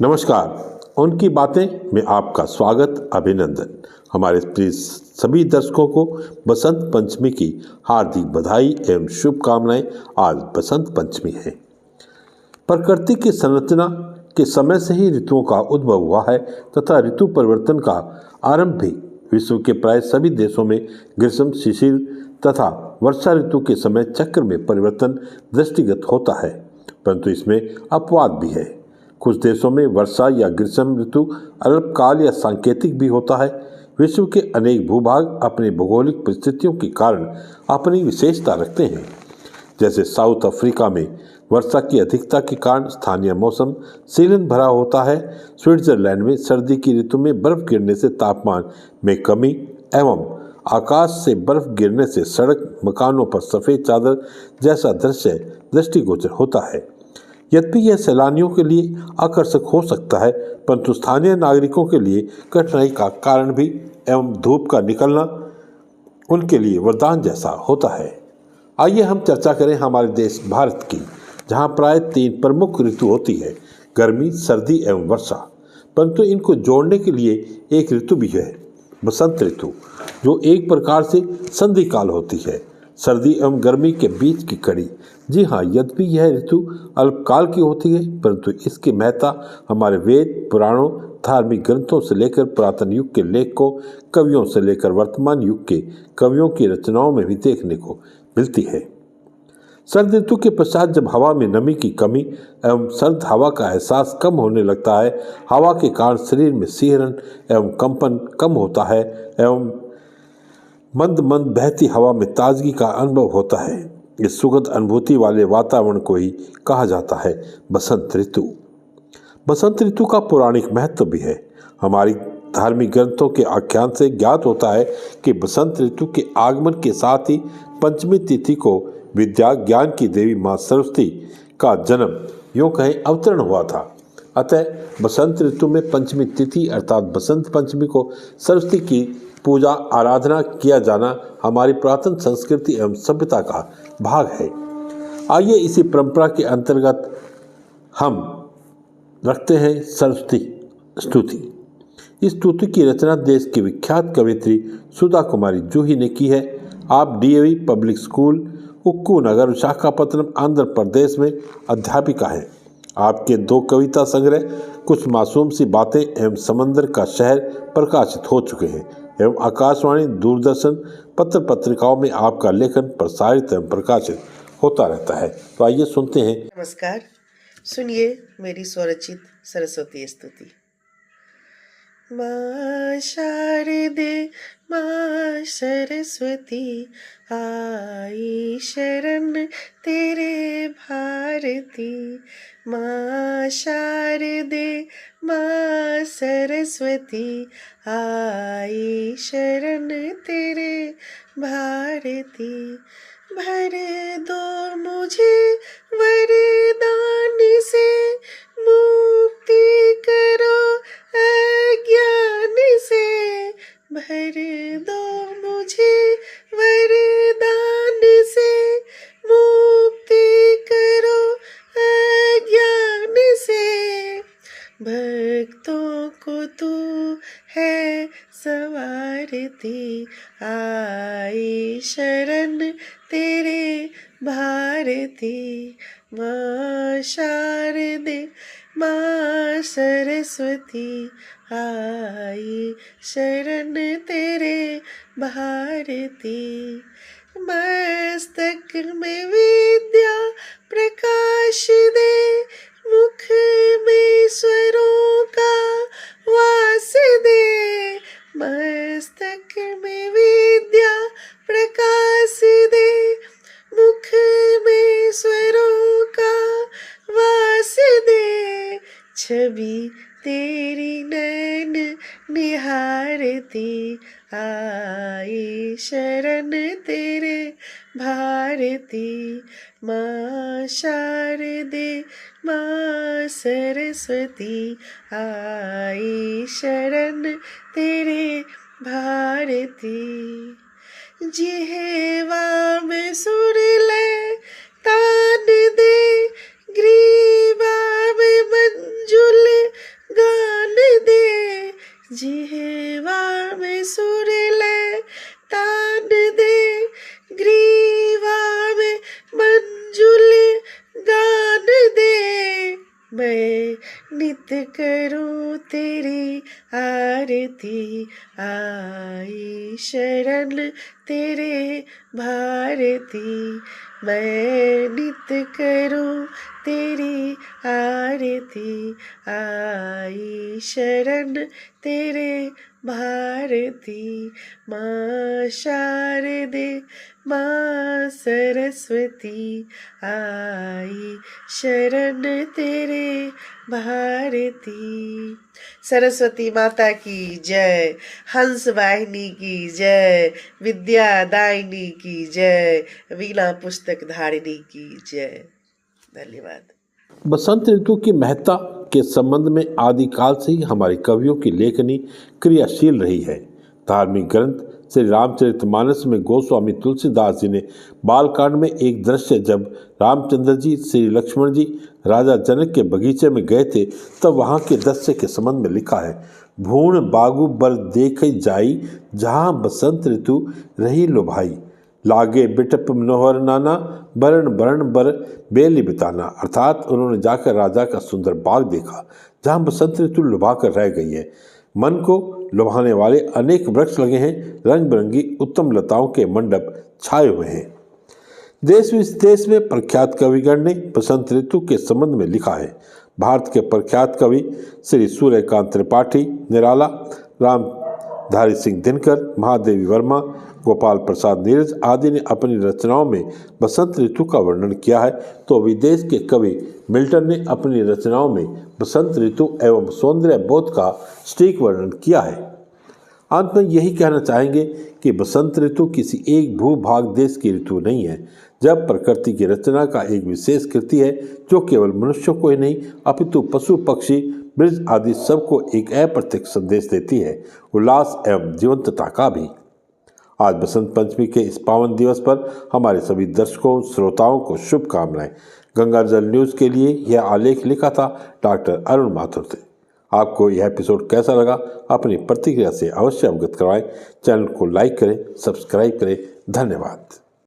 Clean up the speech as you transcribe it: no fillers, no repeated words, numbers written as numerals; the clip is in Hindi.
नमस्कार। उनकी बातें में आपका स्वागत, अभिनंदन। हमारे प्रिय सभी दर्शकों को बसंत पंचमी की हार्दिक बधाई एवं शुभकामनाएं। आज बसंत पंचमी है। प्रकृति की संरचना के समय से ही ऋतुओं का उद्भव हुआ है तथा ऋतु परिवर्तन का आरंभ भी विश्व के प्राय सभी देशों में ग्रीष्म, शिशिर तथा वर्षा ऋतु के समय चक्र में परिवर्तन दृष्टिगत होता है, परंतु इसमें अपवाद भी है। कुछ देशों में वर्षा या ग्रीष्म ऋतु अल्पकाल या सांकेतिक भी होता है। विश्व के अनेक भूभाग अपने भौगोलिक परिस्थितियों के कारण अपनी विशेषता रखते हैं। जैसे साउथ अफ्रीका में वर्षा की अधिकता के कारण स्थानीय मौसम सीलन भरा होता है। स्विट्जरलैंड में सर्दी की ऋतु में बर्फ गिरने से तापमान में कमी एवं आकाश से बर्फ गिरने से सड़क, मकानों पर सफ़ेद चादर जैसा दृश्य दृष्टिगोचर होता है। यद्यपि यह सैलानियों के लिए आकर्षक हो सकता है, परंतु स्थानीय नागरिकों के लिए कठिनाई का कारण भी एवं धूप का निकलना उनके लिए वरदान जैसा होता है। आइए हम चर्चा करें हमारे देश भारत की, जहां प्राय 3 प्रमुख ऋतु होती है, गर्मी, सर्दी एवं वर्षा। परंतु इनको जोड़ने के लिए एक ऋतु भी है, बसंत ऋतु, जो एक प्रकार से संधि काल होती है, सर्दी एवं गर्मी के बीच की कड़ी। जी हाँ, यद्यपि यह ऋतु अल्पकाल की होती है, परंतु इसकी महत्ता हमारे वेद, पुराणों, धार्मिक ग्रंथों से लेकर पुरातन युग के लेखकों, कवियों से लेकर वर्तमान युग के कवियों की रचनाओं में भी देखने को मिलती है। सर्द ऋतु के पश्चात जब हवा में नमी की कमी एवं सर्द हवा का एहसास कम होने लगता है, हवा के कारण शरीर में सिहरन एवं कंपन कम होता है एवं मंद मंद बहती हवा में ताजगी का अनुभव होता है। इस सुखद अनुभूति वाले वातावरण को ही कहा जाता है बसंत ऋतु। बसंत ऋतु का पौराणिक महत्व भी है। हमारी धार्मिक ग्रंथों के आख्यान से ज्ञात होता है कि बसंत ऋतु के आगमन के साथ ही पंचमी तिथि को विद्या ज्ञान की देवी माँ सरस्वती का जन्म, यूँ कहें अवतरण हुआ था। अतः बसंत ऋतु में पंचमी तिथि अर्थात बसंत पंचमी को सरस्वती की पूजा आराधना किया जाना हमारी पुरातन संस्कृति एवं सभ्यता का भाग है। आइए इसी परंपरा के अंतर्गत हम रखते हैं सरस्वती स्तुति। इस स्तुति की रचना देश की विख्यात कवियत्री सुधा कुमारी जूही ने की है। आप डीएवी पब्लिक स्कूल, उक्कू नगर, विशाखापत्तनम, आंध्र प्रदेश में अध्यापिका हैं। आपके 2 कविता संग्रह कुछ मासूम सी बातें एवं समंदर का शहर प्रकाशित हो चुके हैं एवं आकाशवाणी, दूरदर्शन, पत्र पत्रिकाओं में आपका लेखन प्रसारित एवं प्रकाशित होता रहता है। तो आइए सुनते हैं। नमस्कार, सुनिए मेरी स्वरचित सरस्वती स्तुति। माँ शारदे माँ सरस्वती आई शरण तेरे भारती। माँ शारदे माँ सरस्वती आई शरण तेरे भारती। भर दो मुझे वरदान से, मुक्ति करो अज्ञान से। भर दो मुझे वरदान से, मुक्ति करो अज्ञान से। भक्तों को तू है संवारती, आई शरण तेरे भारती। माँ शारदे माँ सरस्वती आई शरण तेरे भारती। मस्तक में विद्या प्रकाश दे, मुख में स्वरों का वास दे। मस्तक में विद्या प्रकाश दे, मुख में स्वरों का वास दे। छवि तेरी नैन निहारती, आई शरण तेरे भारती। माँ शारदे माँ सरस्वती आई शरण तेरे भारती। जिह्वा में सुर ले तान दे, ग्रीवा में मंजुल नित्य करूं तेरी आरती, आई शरण तेरे भारती। मैं नित्य करूं तेरी आरती, आई शरण तेरे भारती। माँ शारदे माँ सरस्वती, आई शरण तेरे भारती। सरस्वती माता की जय, हंस वाहिनी की जय, विद्या दायिनी की जय, वीणा पुस्तक धारिणी की जय। धन्यवाद। बसंत ऋतु की महत्ता के संबंध में आदिकाल से ही हमारे कवियों की लेखनी क्रियाशील रही है। धार्मिक ग्रंथ श्री रामचरितमानस में गोस्वामी तुलसीदास जी ने बालकांड में एक दृश्य जब रामचंद्र जी श्री लक्ष्मण जी राजा जनक के बगीचे में गए थे तब वहाँ के दृश्य के संबंध में लिखा है, भूण बागु बर देख जाई, जहाँ बसंत ऋतु रही लो भाई, लागे बिटप मनोहर नाना, बरण बरण बर बेली बिताना। अर्थात उन्होंने जाकर राजा का सुंदर बाग देखा जहाँ बसंत ऋतु लुभा कर रह गई है। मन को लुभाने वाले अनेक वृक्ष लगे हैं, रंग बिरंगी उत्तम लताओं के मंडप छाए हुए हैं। देश विदेश में प्रख्यात कविगण ने बसंत ऋतु के संबंध में लिखा है। भारत के प्रख्यात कवि श्री सूर्यकांत त्रिपाठी, निराला, रामधारी सिंह दिनकर, महादेवी वर्मा, गोपाल प्रसाद नीरज आदि ने अपनी रचनाओं में बसंत ऋतु का वर्णन किया है, तो विदेश के कवि मिल्टन ने अपनी रचनाओं में बसंत ऋतु एवं सौंदर्य बोध का सटीक वर्णन किया है। अंत में यही कहना चाहेंगे कि बसंत ऋतु किसी एक भूभाग देश की ऋतु नहीं है, जब प्रकृति की रचना का एक विशेष कृति है जो केवल मनुष्यों को ही नहीं अपितु पशु पक्षी वृक्ष आदि सबको एक अप्रत्यक्ष संदेश देती है, उल्लास एवं जीवंतता का भी। आज बसंत पंचमी के इस पावन दिवस पर हमारे सभी दर्शकों श्रोताओं को शुभकामनाएं। गंगाजल न्यूज़ के लिए यह आलेख लिखा था डॉक्टर अरुण माथुर ने। आपको यह एपिसोड कैसा लगा अपनी प्रतिक्रिया से अवश्य अवगत करवाएं। चैनल को लाइक करें, सब्सक्राइब करें। धन्यवाद।